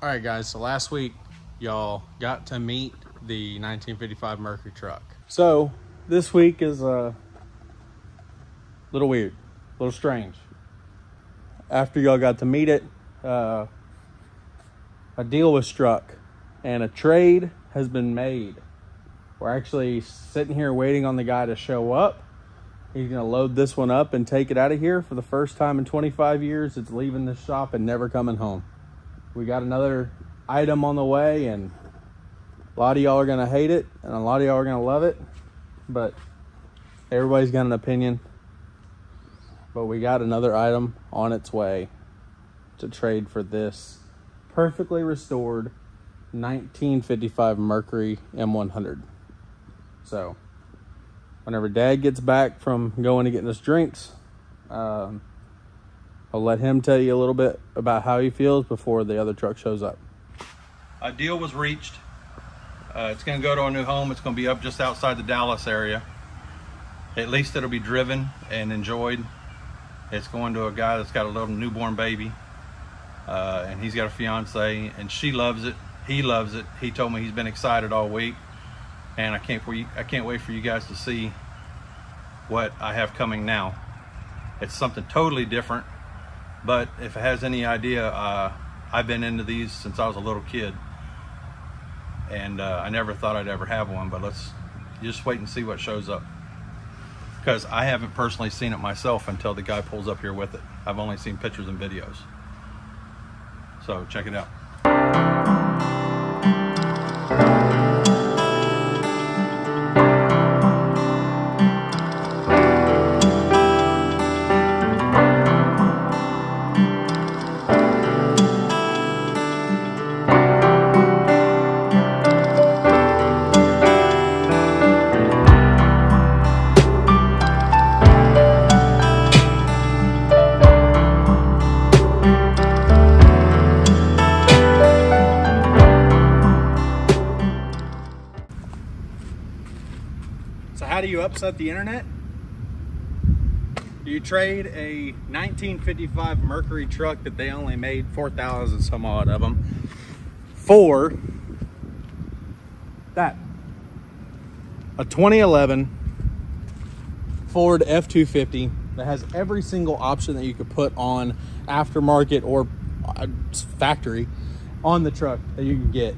All right, guys, so last week y'all got to meet the 1955 Mercury truck. So this week is a little weird, a little strange. After y'all got to meet it, a deal was struck and a trade has been made. We're actually sitting here waiting on the guy to show up. He's gonna load this one up and take it out of here. For the first time in 25 years, it's leaving the shop and never coming home. We got another item on the way, and a lot of y'all are gonna hate it and a lot of y'all are gonna love it, but everybody's got an opinion. But we got another item on its way to trade for this perfectly restored 1955 Mercury M100. So whenever Dad gets back from going to getting us drinks, I'll let him tell you a little bit about how he feels before the other truck shows up. A deal was reached. It's going to go to our new home. It's going to be up just outside the Dallas area. At least it'll be driven and enjoyed. It's going to a guy that's got a little newborn baby, and he's got a fiance, and she loves it. He loves it. He told me he's been excited all week, and I can't wait for you guys to see what I have coming now. It's something totally different. But if it has any idea, I've been into these since I was a little kid. And I never thought I'd ever have one, but let's just wait and see what shows up. Because I haven't personally seen it myself until the guy pulls up here with it. I've only seen pictures and videos. So check it out. So how do you upset the internet? You trade a 1955 Mercury truck that they only made 4,000 some odd of them for that. A 2011 Ford F250 that has every single option that you could put on aftermarket or factory on the truck that you can get.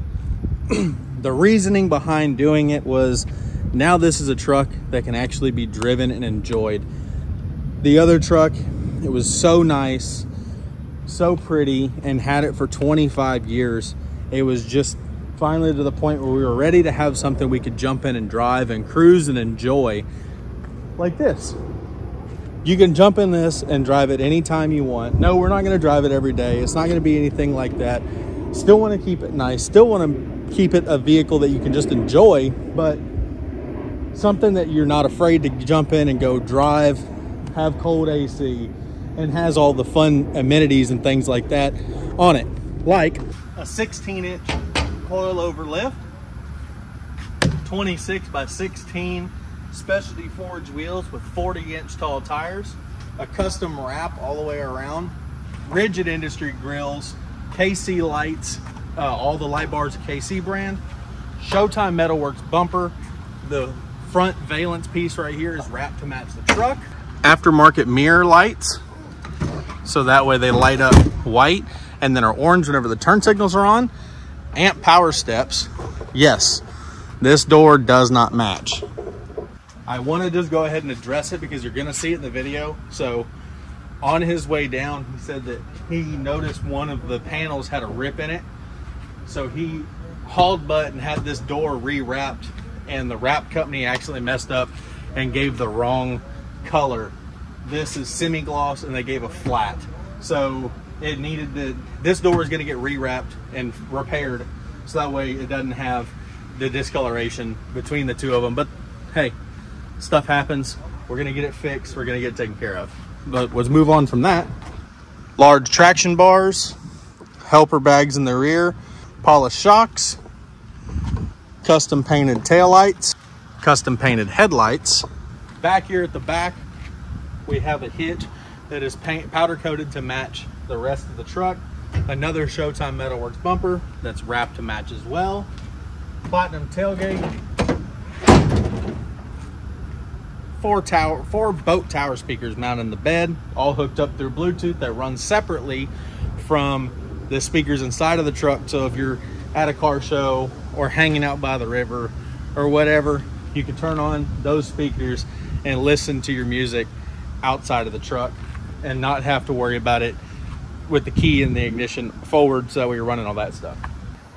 The reasoning behind doing it was, now this is a truck that can actually be driven and enjoyed. The other truck, it was so nice, so pretty, and had it for 25 years. It was just finally to the point where we were ready to have something we could jump in and drive and cruise and enjoy like this. You can jump in this and drive it anytime you want. No, we're not gonna drive it every day. It's not gonna be anything like that. Still wanna keep it nice. Still wanna keep it a vehicle that you can just enjoy, but something that you're not afraid to jump in and go drive, have cold AC, and has all the fun amenities and things like that on it. Like a 16-inch coilover lift, 26 by 16 specialty forged wheels with 40-inch tall tires, a custom wrap all the way around, rigid industry grills, KC lights, all the light bars of KC brand, Showtime Metalworks bumper. The front valence piece right here is wrapped to match the truck. Aftermarket mirror lights, so that way they light up white and then are orange whenever the turn signals are on. Amp power steps. Yes, this door does not match. I want to just go ahead and address it because you're going to see it in the video. So on his way down, he said that he noticed one of the panels had a rip in it. So he hauled butt and had this door rewrapped, and the wrap company actually messed up and gave the wrong color. This is semi-gloss and they gave a flat. So it needed to, this door is going to get rewrapped and repaired so that way it doesn't have the discoloration between the two of them. But hey, stuff happens. We're going to get it fixed. We're going to get it taken care of. But let's move on from that. Large traction bars, helper bags in the rear, polished shocks, custom painted taillights, custom painted headlights. Back here at the back, we have a hitch that is powder coated to match the rest of the truck. Another Showtime Metalworks bumper that's wrapped to match as well. Platinum tailgate. Four boat tower speakers mounted in the bed, all hooked up through Bluetooth that runs separately from the speakers inside of the truck. So if you're at a car show or hanging out by the river or whatever, you can turn on those speakers and listen to your music outside of the truck and not have to worry about it with the key in the ignition forward, so you're running all that stuff.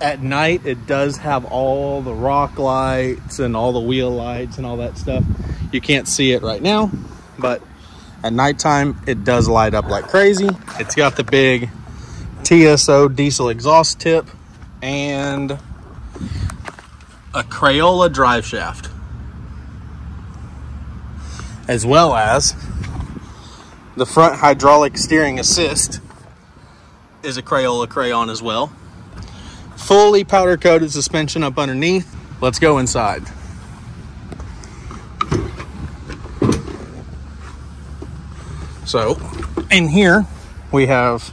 At night, it does have all the rock lights and all the wheel lights and all that stuff. You can't see it right now, but at nighttime, it does light up like crazy. It's got the big TSO diesel exhaust tip and a Crayola drive shaft, as well as the front hydraulic steering assist is a Crayola crayon as well. Fully powder coated suspension up underneath. Let's go inside. So in here we have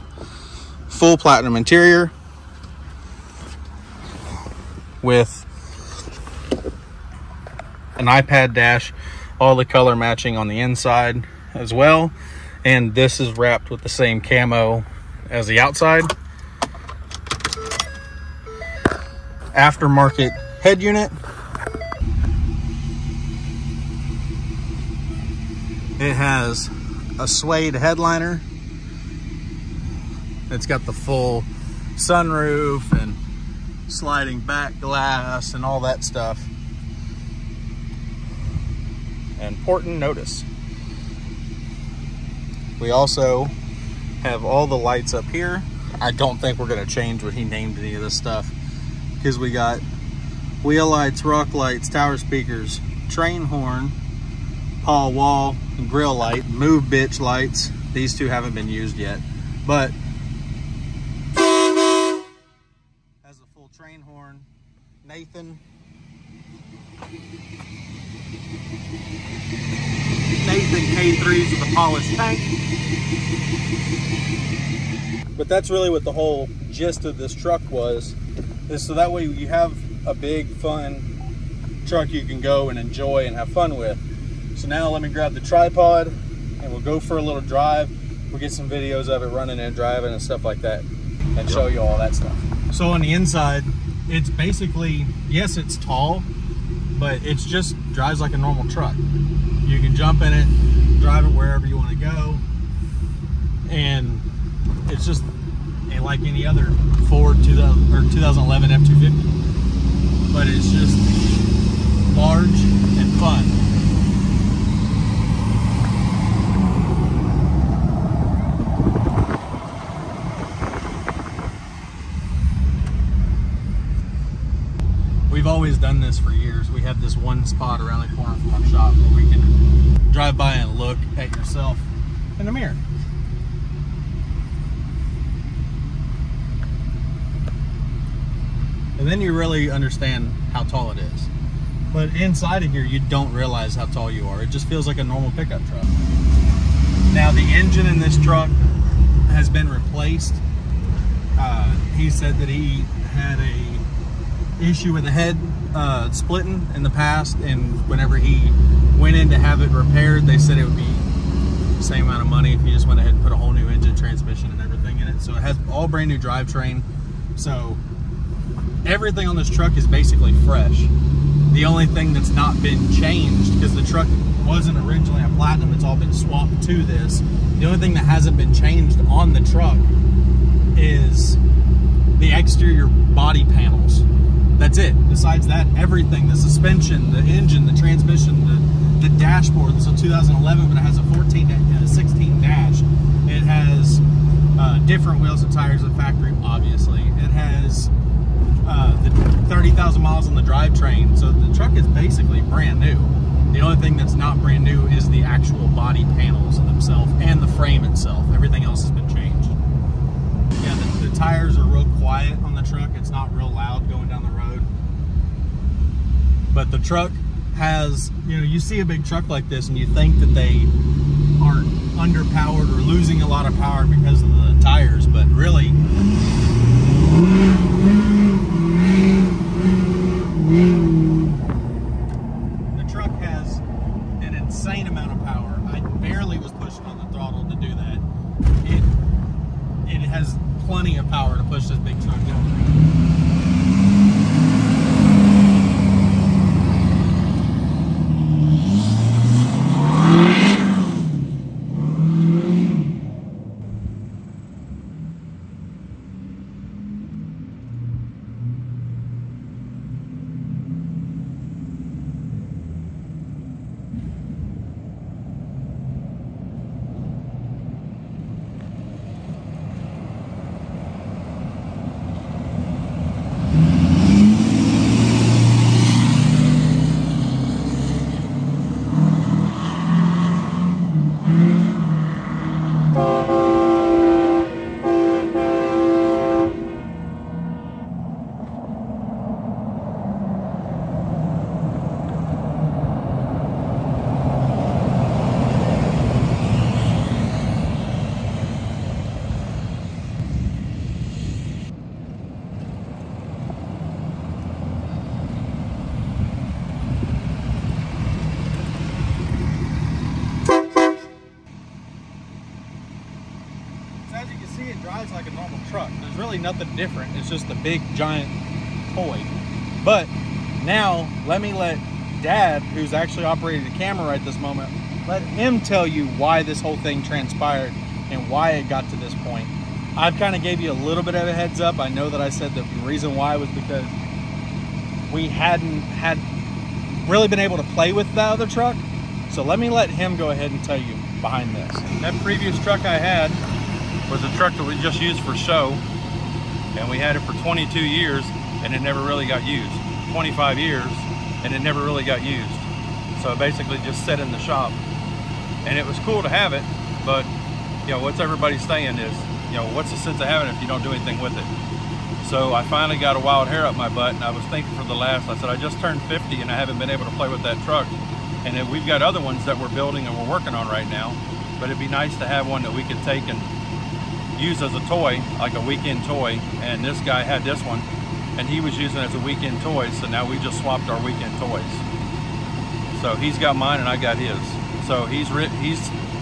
full platinum interior with an iPad dash, all the color matching on the inside as well. And this is wrapped with the same camo as the outside. Aftermarket head unit. It has a suede headliner. It's got the full sunroof and sliding back glass and all that stuff. And important notice, we also have all the lights up here. I don't think we're gonna change what he named any of this stuff, because we got wheel lights, rock lights, tower speakers, train horn, Paul wall, and grill light, move bitch lights. These two haven't been used yet, but has a full train horn. Nathan K3s with a polished tank. But that's really what the whole gist of this truck was, is so that way you have a big fun truck you can go and enjoy and have fun with. So now let me grab the tripod and we'll go for a little drive. We'll get some videos of it running and driving and stuff like that and show you all that stuff. So on the inside, it's basically, yes, it's tall, but it's just drives like a normal truck. You can jump in it, drive it wherever you want to go, and it's just like any other Ford 2011 F250, but it's just large and fun. We've always done this for years. We have this one spot around the corner from our shop where we can drive by and look at yourself in the mirror. And then you really understand how tall it is. But inside of here, you don't realize how tall you are. It just feels like a normal pickup truck. Now the engine in this truck has been replaced. He said that he had a issue with the head splitting in the past, and whenever he went in to have it repaired, they said it would be the same amount of money if you just went ahead and put a whole new engine, transmission, and everything in it. So it has all brand new drivetrain. So everything on this truck is basically fresh. The only thing that's not been changed, because the truck wasn't originally a platinum, it's all been swapped to this. The only thing that hasn't been changed on the truck is the exterior body panels. That's it. Besides that, everything, the suspension, the engine, the transmission, the dashboard. It's a 2011, but it has a 16 dash. It has different wheels and tires at factory, obviously. It has the 30,000 miles on the drivetrain, so the truck is basically brand new. The only thing that's not brand new is the actual body panels themselves and the frame itself. Everything else has been changed. Yeah, the tires are real quiet on the truck. It's not real loud going down the road. But the truck has, you know, you see a big truck like this and you think that they aren't underpowered or losing a lot of power because of the tires, but really, the truck has an insane amount of power. I barely was pushing on the throttle to do that. It has plenty of power to push this big truck down. As you can see, it drives like a normal truck. There's really nothing different. It's just a big giant toy. But now let Dad, who's actually operating the camera right this moment, let him tell you why this whole thing transpired and why it got to this point. I've kind of gave you a little bit of a heads up. I know that I said the reason why was because we hadn't really been able to play with the other truck. So let him go ahead and tell you behind this. That previous truck I had was a truck that we just used for show, and we had it for 22 years and it never really got used. 25 years and it never really got used. So basically just sat in the shop, and it was cool to have it, but you know, what's everybody saying is, you know, what's the sense of having it if you don't do anything with it? So I finally got a wild hair up my butt, and I was thinking for the last, I said, I just turned 50 and I haven't been able to play with that truck. And then we've got other ones that we're building and we're working on right now, but it'd be nice to have one that we could take and use as a toy, like a weekend toy. And this guy had this one and he was using it as a weekend toy, so now we just swapped our weekend toys. So he's got mine and I got his. So he's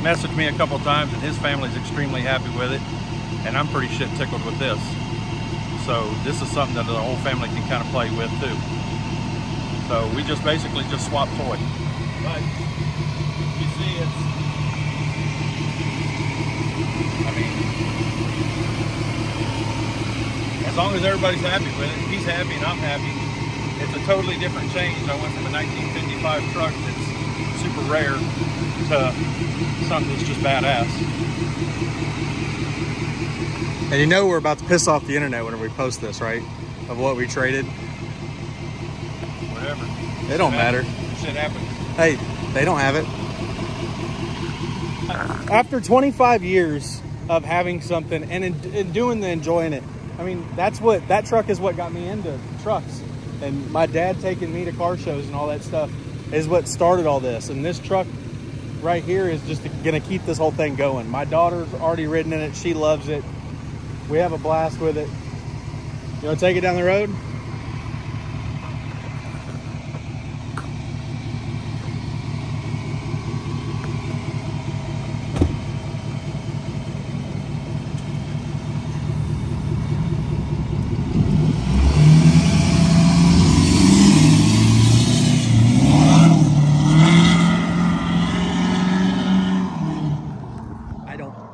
messaged me a couple times and his family's extremely happy with it, and I'm pretty shit tickled with this. So this is something that the whole family can kind of play with too. So we just basically just swapped toy. But you see, as long as everybody's happy with it, he's happy and I'm happy. It's a totally different change. I went from a 1955 truck that's super rare to something that's just badass. And you know we're about to piss off the internet whenever we post this, right? Of what we traded. Whatever. It don't matter. Shit happens. Hey, they don't have it. After 25 years of having something and doing the enjoying it, I mean, that truck is what got me into trucks. And my dad taking me to car shows and all that stuff is what started all this. And this truck right here is just gonna keep this whole thing going. My daughter's already ridden in it. She loves it. We have a blast with it. You wanna take it down the road?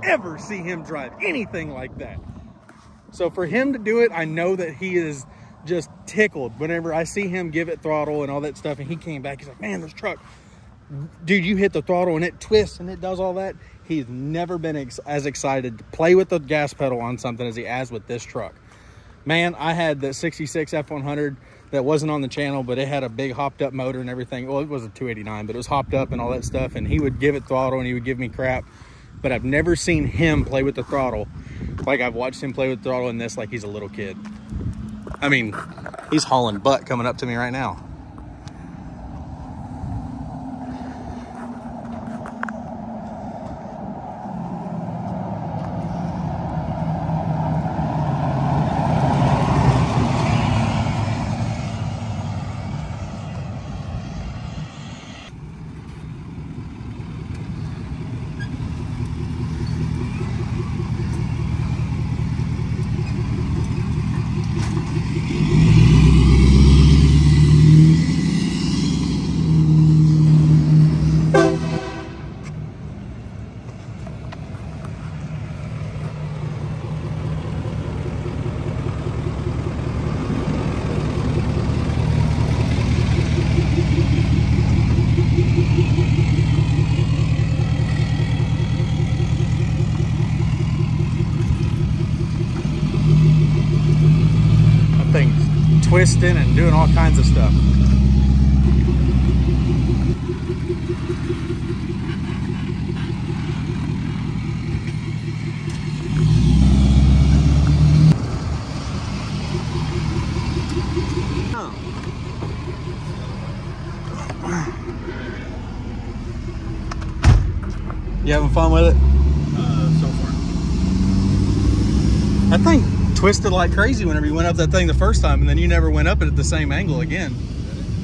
Ever see him drive anything like that. So for him to do it, I know that he is just tickled whenever I see him give it throttle and all that stuff. And he came back, he's like, man, this truck, dude, you hit the throttle and it twists and it does all that. He's never been as excited to play with the gas pedal on something as he has with this truck. Man, I had the 66 F100 that wasn't on the channel, but it had a big hopped up motor and everything. Well, it was a 289, but it was hopped up and all that stuff. And he would give it throttle and he would give me crap. But I've never seen him play with the throttle like I've watched him play with the throttle in this like he's a little kid. I mean, he's hauling butt coming up to me right now. twisting and doing all kinds of stuff. You having fun with it? So far. That thing twisted like crazy whenever you went up that thing the first time, and then you never went up it at the same angle again.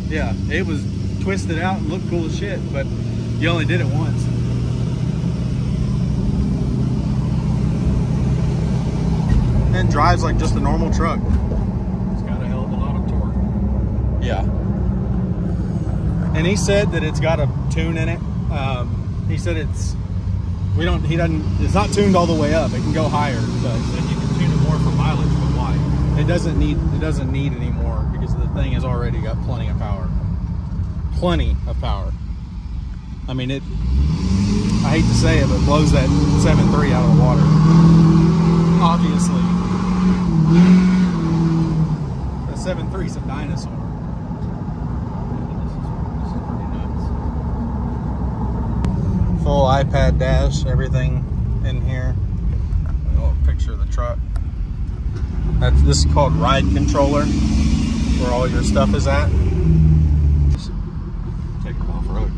Yeah, it was twisted out and looked cool as shit, but you only did it once. And drives like just a normal truck. It's got a hell of a lot of torque. Yeah. And he said that it's got a tune in it. He said it's not tuned all the way up. It can go higher, but Then you can tune it more for mileage, but why? it doesn't need any more because the thing has already got plenty of power. Plenty of power. I mean, I hate to say it, but it blows that 7.3 out of the water. Obviously. The 7.3 is a dinosaur. This is pretty nuts. Full iPad dash, everything in here. Oh, picture of the truck. This is called ride controller, where all your stuff is at. Take it off road.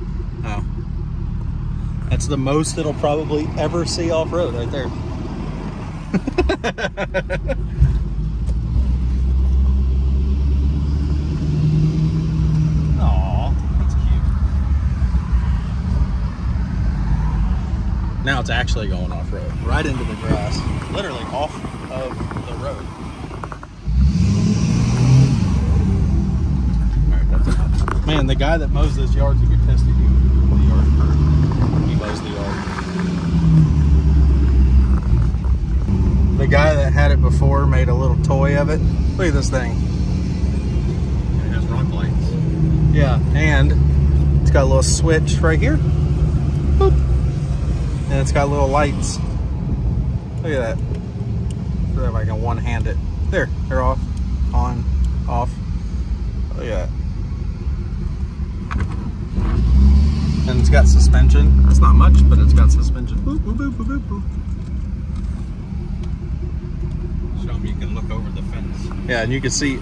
Oh. That's the most it'll probably ever see off road right there. Aw, that's cute. Now it's actually going off road, right into the grass, literally off of the road. All right, that's enough. Man, the guy that mows this yard's a good pissed at you. The yard crew. He mows the yard. The guy that had it before made a little toy of it. Look at this thing. It has rock lights. Yeah, and it's got a little switch right here. Boop. And it's got little lights. Look at that. See if I can one-hand it. There, they're off, on, off. Look at that. And it's got suspension. It's not much, but it's got suspension. Boop, boop, boop, boop, boop, boop. Show them you can look over the fence. Yeah, and you can see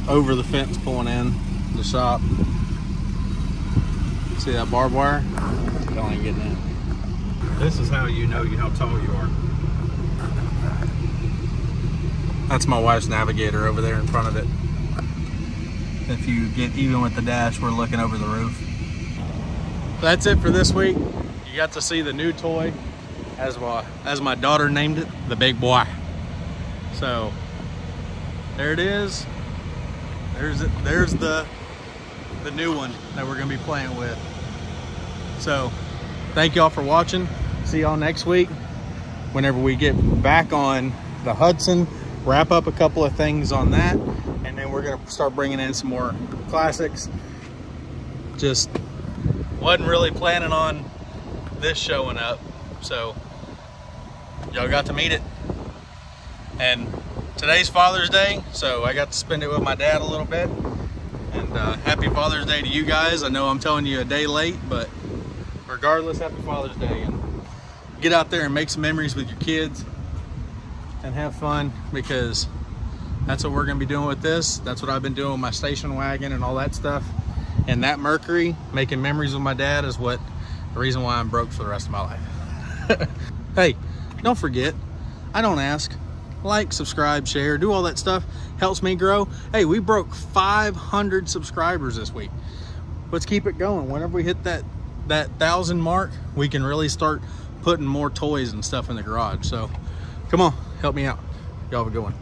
over the fence pulling in the shop. See that barbed wire? It ain't getting in. This is how you know how tall you are. That's my wife's navigator over there in front of it. If you get even with the dash, we're looking over the roof. That's it for this week. You got to see the new toy, as my daughter named it, the big boy. So there it is. There's the new one that we're gonna be playing with. So thank y'all for watching. See y'all next week whenever we get back on the Hudson, wrap up a couple of things on that, and then we're gonna start bringing in some more classics. Just wasn't really planning on this showing up, so y'all got to meet it. And today's Father's Day, so I got to spend it with my dad a little bit. And happy Father's Day to you guys. I know I'm telling you a day late, but regardless, happy Father's Day. And get out there and make some memories with your kids and have fun, because that's what we're gonna be doing with this. That's what I've been doing with my station wagon and all that stuff. And that Mercury, making memories with my dad, is the reason why I'm broke for the rest of my life. Hey, don't forget, I don't ask. Like, subscribe, share, do all that stuff. Helps me grow. Hey, we broke 500 subscribers this week. Let's keep it going. Whenever we hit that 1,000 mark, we can really start putting more toys and stuff in the garage. So come on, help me out. Y'all have a good one.